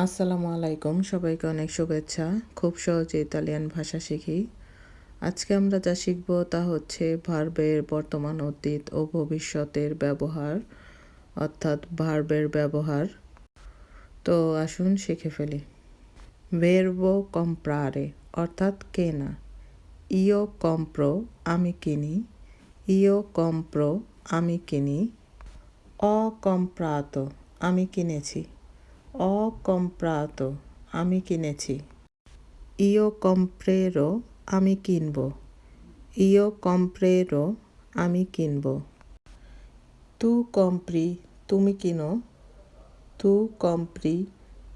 আসসালামু আলাইকুম, সবাইকে অনেক শুভেচ্ছা। খুব সহজে ইতালিয়ান ভাষা শিখি। আজকে আমরা যা শিখব তা হচ্ছে ভার্বের বর্তমান, অতীত ও ভবিষ্যতের ব্যবহার, অর্থাৎ ভার্বের ব্যবহার। তো আসুন শিখে ফেলি। ভার্বো কম্প্রারে অর্থাৎ কেনা। ইও কম্প্রো আমি কিনি। ইও কম্প্রো আমি কিনি। অ কম্প্রাতো আমি কিনেছি। অ কম্প্রাতো আমি কিনেছি। ইও কম্প্রেরো আমি কিনব। ইও কম্প্রেরো আমি কিনব। তু কম্প্রি তুমি কিনো। তু কম্প্রি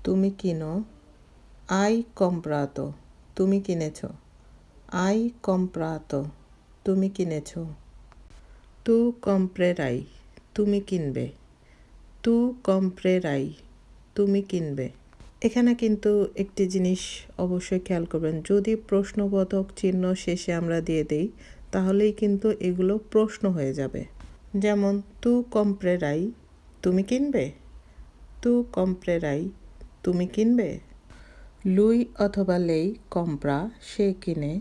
তুমি কিনো। আই কম্প্রাতো তুমি কিনেছ। আই কম্প্রাতো তুমি কিনেছ। তু কম্প্রেরাই তুমি কিনবে। তু কম্প্রেরাই তুমি কিনবে। এখানে কিন্তু একটি জিনিস অবশ্যই খেয়াল করবেন, যদি প্রশ্নবোধক চিহ্ন শেষে আমরা দিয়ে দেই তাহলেই কিন্তু এগুলো প্রশ্ন হয়ে যাবে। যেমন তু কম্প্রেরাই তুমি কিনবে। তু কম্প্রেরাই তুমি কিনবে। লুই অথবা লেই কম্প্রা সে কিনে।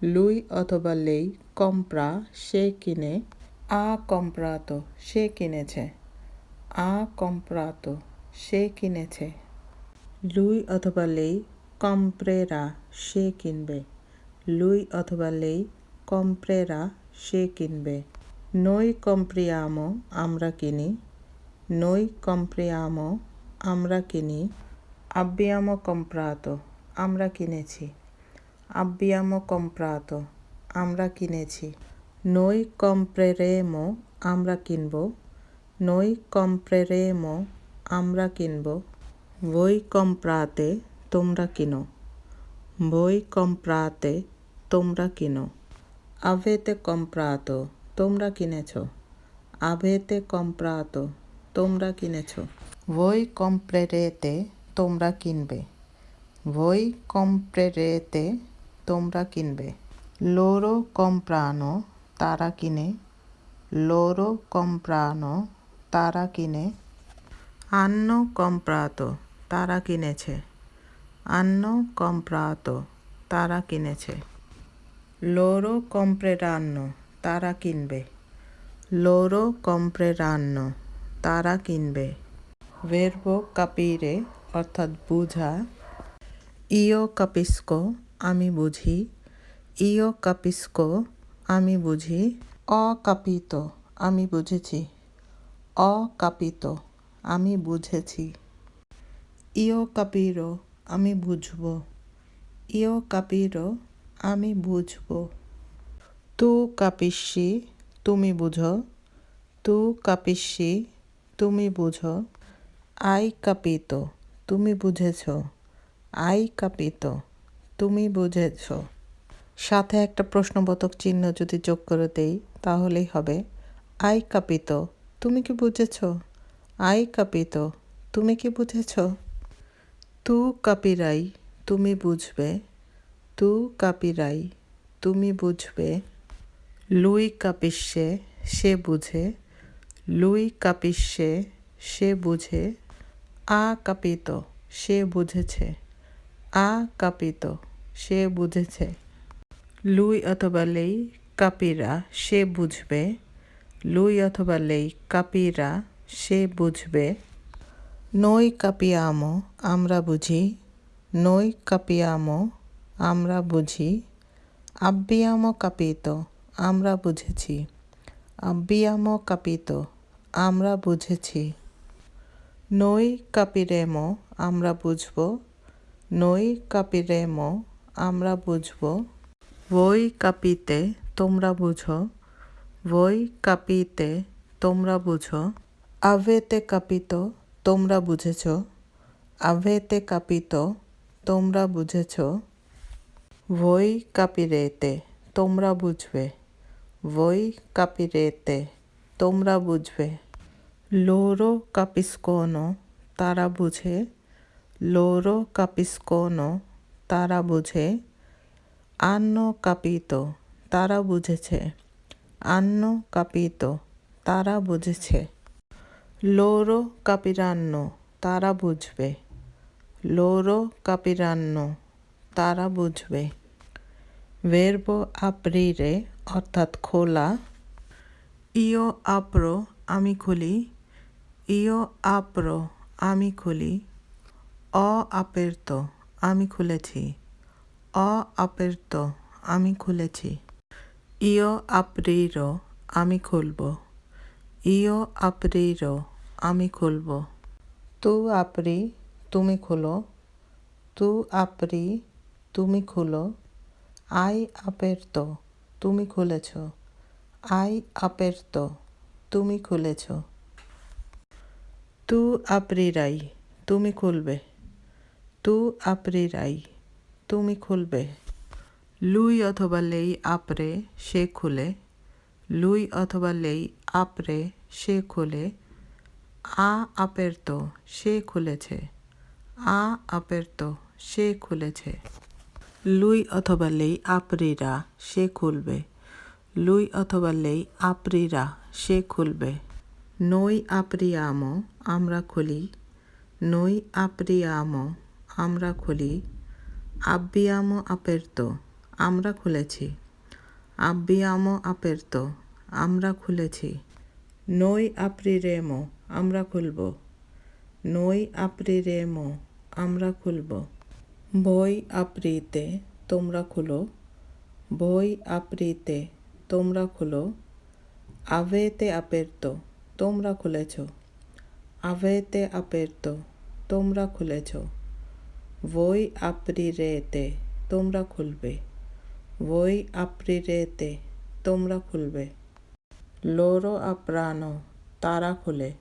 লুই অথবা লেই কম্প্রা সে কিনে। আ কম্প্রাতো সে কিনেছে। আ কম্প্রাতো সে কিনেছে। লুই অথবা লেই কম্প্রেরা সে কিনবে। লুই অথবা লেই কম্প্রেরা সে কিনবে। নই কম্প্রিয়ামো আমরা কিনি। নই কম্প্রিয়ামো আমরা কিনি। আব্বিয়ামো কম্প্রাতো আমরা কিনেছি। আব্বিয়ামো কম্প্রাতো আমরা কিনেছি। নই কম্প্রেরেমো আমরা কিনব। নই কম্প্রেরেমো আমরা কিনব। voi comprate তোমরা কিনো। voi comprate তোমরা কিনো। avete comprato তোমরা কিনেছ। avete comprato তোমরা কিনেছ। voi comprerete তোমরা কিনবে। voi comprerete তোমরা কিনবে। loro comprano তারা কিনে। loro comprano তারা কিনে। hanno comprato তারা কিনেছে। hanno comprato তারা কিনেছে। loro compreranno তারা কিনবে। loro compreranno তারা কিনবে। verbo capire অর্থাৎ বুঝা। io capisco আমি বুঝি। io capisco আমি বুঝি। ho capito আমি বুঝেছি। ho capito আমি বুঝেছি। ইও কাপিরো আমি বুঝব। ইও কাপিরো আমি বুঝব। তু কাপিসি তুমি বুঝো। তু কাপিসি তুমি বুঝো। আই কাপিতো তুমি বুঝেছ। আই কাপিতো তুমি বুঝেছ। সাথে একটা প্রশ্নবোধক চিহ্ন যদি যোগ করে দেই তাহলেই হবে আই কাপিতো তুমি কি বুঝেছ। আই কাপিতো তুমি কি বুঝেছ। তু কাপিরাই তুমি বুঝবে। তু কাপিরাই তুমি বুঝবে। লুই কাপিসে সে বুঝে। লুই কাপিসে সে বুঝে। আ কাপিতো সে বুঝেছে। আ কাপিতো সে বুঝেছে। লুই অথবা লেই কাপিরা সে বুঝবে। লুই অথবা লেই কাপিরা সে বুঝবে। নই কাপিয়ামো আমরা বুঝি। নই কাপিয়ামো আমরা বুঝি। আব্বিয়ামো কাপিতো আমরা বুঝেছি। আব্বিয়ামো কাপিতো আমরা বুঝেছি। নই কাপিরেমো আমরা বুঝব। নই কাপিরেমো আমরা বুঝব। voi capite তোমরা বুঝো। voi capite তোমরা বুঝো। avete capito তোমরা বুঝেছ। avete capito তোমরা বুঝেছ। voi capirete তোমরা বুঝবে। voi capirete তোমরা বুঝবে। loro capiscono তারা বুঝে। loro capiscono তারা বুঝে। hanno capito তারা বুঝেছে। hanno capito তারা বুঝেছে। loro capiranno তারা বুঝবে। Loro capiranno, তারা বুঝবে। Verbo aprire অর্থাৎ খোলা। Io apro, আমি খুলি। Io apro, আমি খুলি। Ho aperto, আমি খুলেছি। Ho aperto, আমি খুলেছি। Io aprirò, আমি খুলব। Io aprirò, আমি খুলব। Tu apri, তুমি খোলো। Tu apri, তুমি খোলো। Hai aperto, তুমি খুলেছ। Hai aperto, তুমি খুলেছ। Tu aprirai, তুমি খুলবে। Tu aprirai, তুমি খুলবে। Lui অথবা lei apre, সে খুলে। Lui অথবা lei apre, সে খোলে। Ha aperto, সে খুলেছে। Ha aperto, সে খুলেছে। Lui অথবা lei aprirà, সে খুলবে। Lui অথবা lei aprirà, সে খুলবে। Noi apriamo, আমরা খুলি। Noi apriamo, আমরা খুলি। Abbiamo aperto, আমরা খুলেছি। Abbiamo aperto, আমরা খুলেছি। Noi apriremo, আমরা খুলব। Noi apriremo, আমরা খুলব। Voi aprite, তোমরা খুলো। Voi aprite, তোমরা খুলো। Avete aperto, তোমরা খুলেছ। Avete aperto, তোমরা খুলেছ। Voi aprirete, তোমরা খুলবে। Voi aprirete, তোমরা খুলবে। Loro apriranno, তারা খুলে।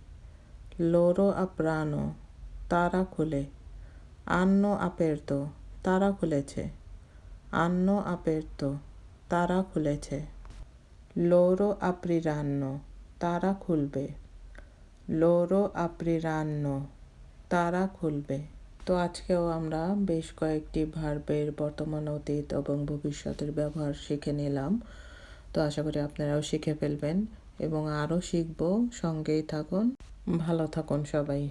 Loro apriranno, তারা খুলে। Hanno aperto, তারা খুলেছে। Hanno aperto, তারা খুলেছে। Loro apriranno, তারা খুলবে। Loro apriranno, তারা খুলবে। তো আজকেও আমরা বেশ কয়েকটি ভার্বের বর্তমান অতীত এবং ভবিষ্যতের ব্যবহার শিখে নিলাম। তো আশা করি আপনারাও শিখে ফেলবেন এবং আরও শিখব। সঙ্গেই থাকুন। ভালো থাকুন সবাই।